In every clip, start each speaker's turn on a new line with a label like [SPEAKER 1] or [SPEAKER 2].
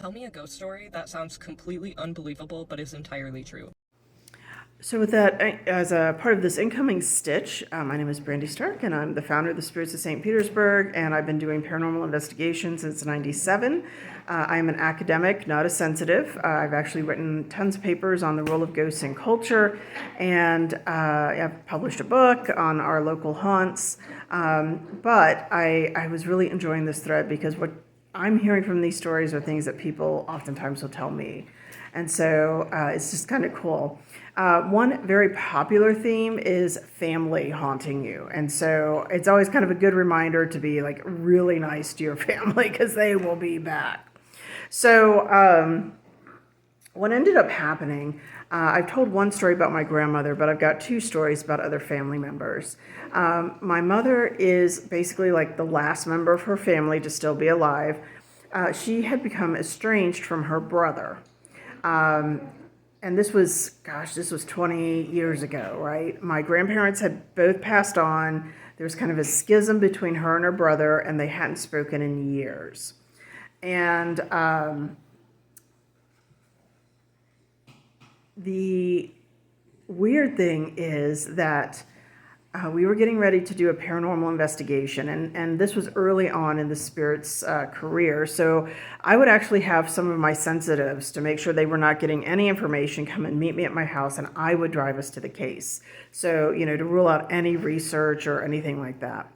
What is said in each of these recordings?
[SPEAKER 1] Tell me a ghost story that sounds completely unbelievable but is entirely true.
[SPEAKER 2] So, with that, as a part of this incoming stitch, my name is Brandy Stark, and I'm the founder of the Spirits of St. Petersburg, and I've been doing paranormal investigation since '97. I'm an academic, not a sensitive. I've actually written tons of papers on the role of ghosts in culture, and I've published a book on our local haunts. But I was really enjoying this thread because what I'm hearing from these stories are things that people oftentimes will tell me. And so it's just kind of cool. One very popular theme is family haunting you. And so it's always kind of a good reminder to be like really nice to your family because they will be back. So, what ended up happening, I've told one story about my grandmother, but I've got two stories about other family members. My mother is basically like the last member of her family to still be alive. She had become estranged from her brother. And this was 20 years ago, right? My grandparents had both passed on. There was kind of a schism between her and her brother, and they hadn't spoken in years. And the weird thing is that we were getting ready to do a paranormal investigation, and this was early on in the spirit's career. So I would actually have some of my sensitives to make sure they were not getting any information come and meet me at my house, and I would drive us to the case. So, to rule out any research or anything like that.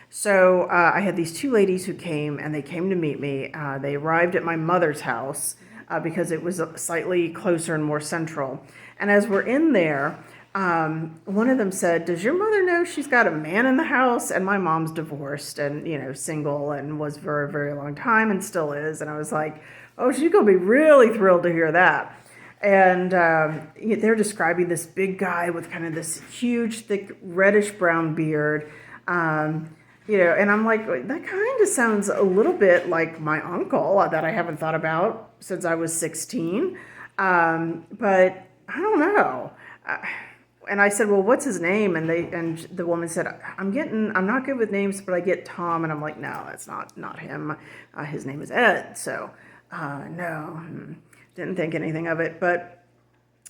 [SPEAKER 2] So I had these two ladies who came, and they came to meet me. They arrived at my mother's house because it was slightly closer and more central. And as we're in there, one of them said, "Does your mother know she's got a man in the house?" And my mom's divorced and, single and was for a very long time and still is. And I was like, "Oh, she's going to be really thrilled to hear that." And they're describing this big guy with kind of this huge, thick, reddish brown beard. And I'm like, that kind of sounds a little bit like my uncle that I haven't thought about since I was 16. But I don't know. And I said, "Well, what's his name?" And the woman said, I'm not good with names, but I get Tom." And I'm like, "No, that's not him. His name is Ed." So, no, didn't think anything of it. But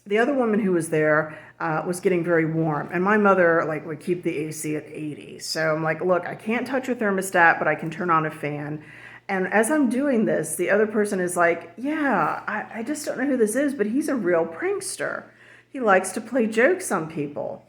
[SPEAKER 2] the other woman who was there was getting very warm, and my mother would keep the AC at 80. So I'm like, "Look, I can't touch a thermostat, but I can turn on a fan." And as I'm doing this, the other person is like, "Yeah, I just don't know who this is, but he's a real prankster. He likes to play jokes on people."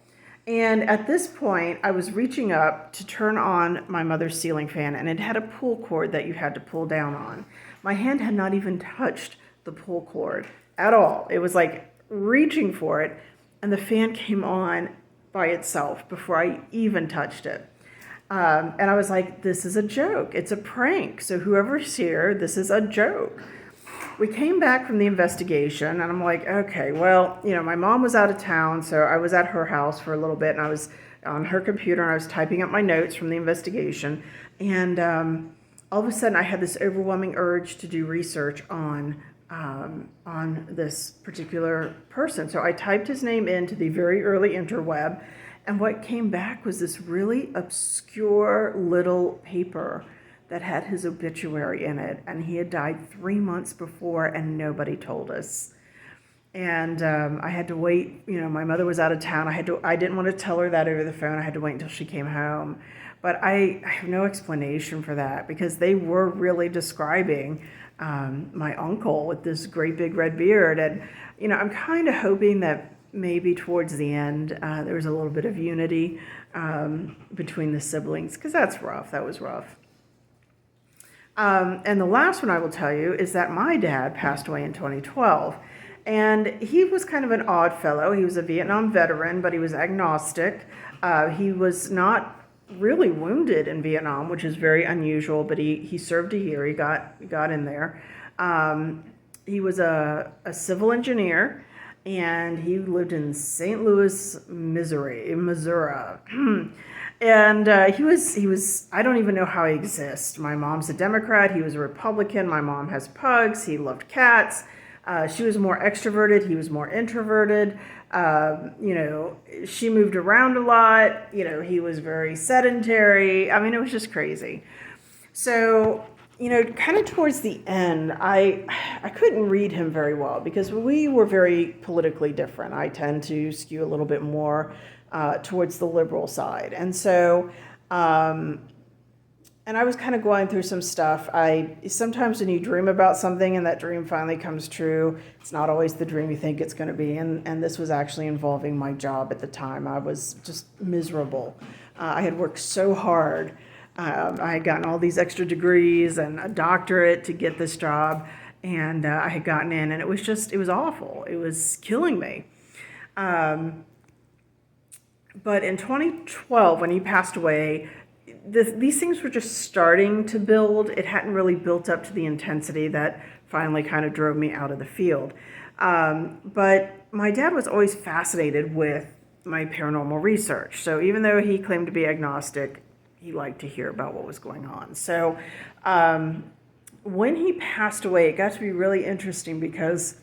[SPEAKER 2] And at this point, I was reaching up to turn on my mother's ceiling fan, and it had a pull cord that you had to pull down on. My hand had not even touched the pull cord at all. It was like reaching for it, and the fan came on by itself before I even touched it. And I was like, "This is a joke. It's a prank. So whoever's here, this is a joke." We came back from the investigation, and I'm like, "Okay, well, my mom was out of town, so I was at her house for a little bit, and I was on her computer, and I was typing up my notes from the investigation." And all of a sudden, I had this overwhelming urge to do research on this particular person. So I typed his name into the very early interweb, and what came back was this really obscure little paper that had his obituary in it, and he had died 3 months before, and nobody told us. And I had to wait. My mother was out of town. I didn't want to tell her that over the phone. I had to wait until she came home. But I have no explanation for that because they were really describing my uncle with this great big red beard. And, I'm kind of hoping that maybe towards the end there was a little bit of unity between the siblings, because that's rough. That was rough. And the last one I will tell you is that my dad passed away in 2012. And he was kind of an odd fellow. He was a Vietnam veteran, but he was agnostic. He was not really wounded in Vietnam, which is very unusual, but he served a year. He got in there. He was a civil engineer, and he lived in St. Louis, Missouri. And he was I don't even know how he exists. My mom's a Democrat. He was a Republican. My mom has pugs. He loved cats. She was more extroverted. He was more introverted. She moved around a lot. He was very sedentary. I mean, it was just crazy. So kind of towards the end, I couldn't read him very well because we were very politically different. I tend to skew a little bit more towards the liberal side, and so. And I was kind of going through some stuff. I sometimes when you dream about something and that dream finally comes true, it's not always the dream you think it's going to be. And this was actually involving my job at the time. I was just miserable. I had worked so hard. I had gotten all these extra degrees and a doctorate to get this job, and I had gotten in, and it was awful. It was killing me. But in 2012, when he passed away, these things were just starting to build. It hadn't really built up to the intensity that finally kind of drove me out of the field. But my dad was always fascinated with my paranormal research. So even though he claimed to be agnostic, he liked to hear about what was going on. So when he passed away, it got to be really interesting because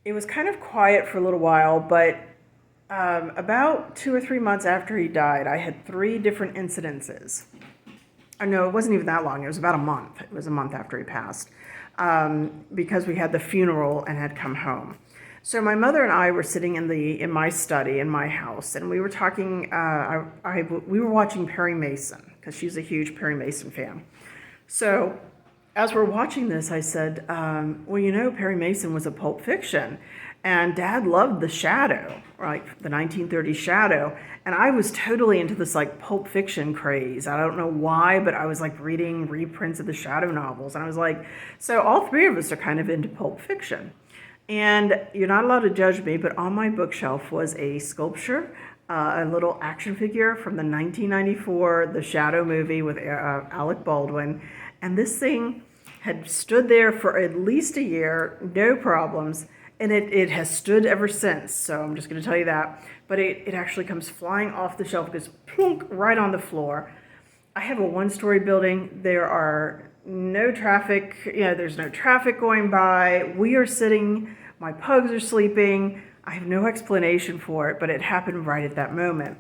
[SPEAKER 2] it was kind of quiet for a little while, but about 2 or 3 months after he died, I had 3 different incidences. No, it wasn't even that long. It was about a month. It was a month after he passed, because we had the funeral and had come home. So my mother and I were sitting in my study in my house, and we were talking. We were watching Perry Mason because she's a huge Perry Mason fan. So as we're watching this, I said, well, Perry Mason was a Pulp Fiction. And Dad loved The Shadow, right? The 1930s Shadow. And I was totally into this like Pulp Fiction craze. I don't know why, but I was like reading reprints of the Shadow novels. And I was like, so all 3 of us are kind of into Pulp Fiction. And you're not allowed to judge me, but on my bookshelf was a sculpture, a little action figure from the 1994 The Shadow movie with Alec Baldwin. And this thing had stood there for at least a year, no problems. And it has stood ever since, so I'm just going to tell you that. But it actually comes flying off the shelf, goes plunk right on the floor. I have a 1-story building. There are no traffic, there's no traffic going by. We are sitting, my pugs are sleeping. I have no explanation for it, but it happened right at that moment.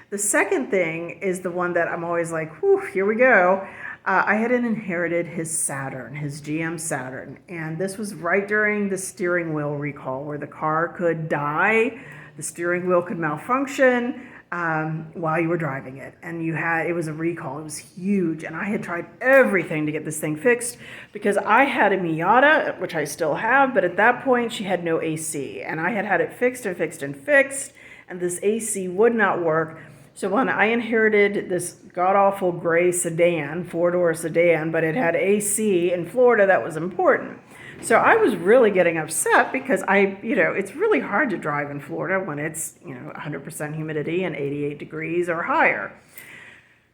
[SPEAKER 2] The second thing is the one that I'm always like, whew, here we go. I had inherited his Saturn, his GM Saturn, and this was right during the steering wheel recall where the car could die, the steering wheel could malfunction while you were driving it, and it was a recall. It was huge, and I had tried everything to get this thing fixed because I had a Miata, which I still have, but at that point she had no AC, and I had it fixed and fixed and fixed, and this AC would not work. So when I inherited this god-awful gray sedan, 4-door sedan, but it had AC in Florida, that was important. So I was really getting upset because it's really hard to drive in Florida when it's, 100% humidity and 88 degrees or higher.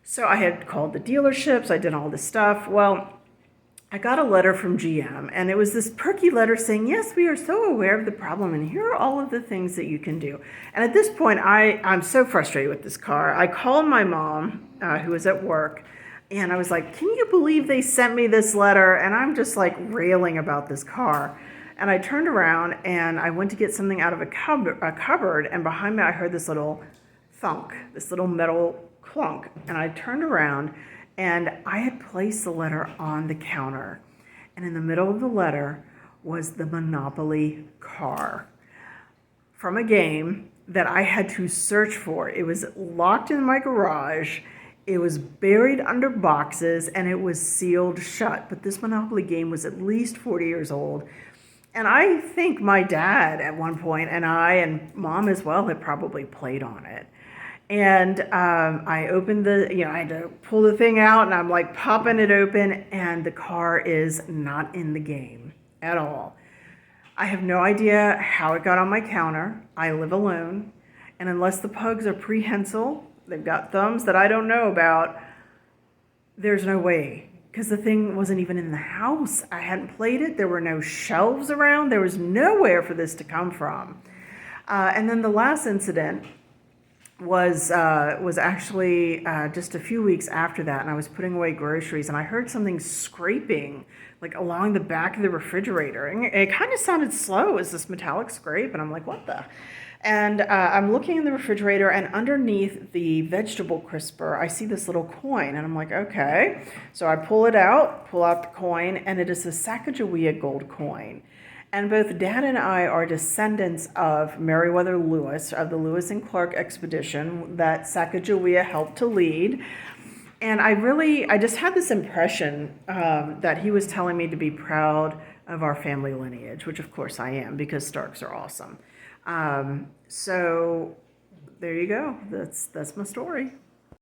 [SPEAKER 2] So I had called the dealerships, I did all this stuff. Well, I got a letter from GM, and it was this perky letter saying, yes, we are so aware of the problem, and here are all of the things that you can do. And at this point, I'm so frustrated with this car. I called my mom, who was at work, and I was like, can you believe they sent me this letter? And I'm just like railing about this car. And I turned around, and I went to get something out of a cupboard, and behind me I heard this little thunk, this little metal clunk. And I turned around, and I had placed the letter on the counter. And in the middle of the letter was the Monopoly car from a game that I had to search for. It was locked in my garage. It was buried under boxes, and it was sealed shut. But this Monopoly game was at least 40 years old. And I think my dad at one point, and I and Mom as well, had probably played on it. And I opened I had to pull the thing out, and I'm like popping it open, and the car is not in the game at all. I have no idea how it got on my counter. I live alone, and unless the pugs are prehensile, they've got thumbs that I don't know about, there's no way, because the thing wasn't even in the house. I hadn't played it. There were no shelves around. There was nowhere for this to come from. And then the last incident was actually just a few weeks after that, and I was putting away groceries, and I heard something scraping like along the back of the refrigerator, and it kind of sounded slow as this metallic scrape, and I'm like, what the? And I'm looking in the refrigerator, and underneath the vegetable crisper, I see this little coin, and I'm like, okay. So I pull out the coin, and it is a Sacagawea gold coin. And both Dad and I are descendants of Meriwether Lewis, of the Lewis and Clark expedition that Sacagawea helped to lead. And I just had this impression that he was telling me to be proud of our family lineage, which of course I am, because Starks are awesome. So there you go. That's my story.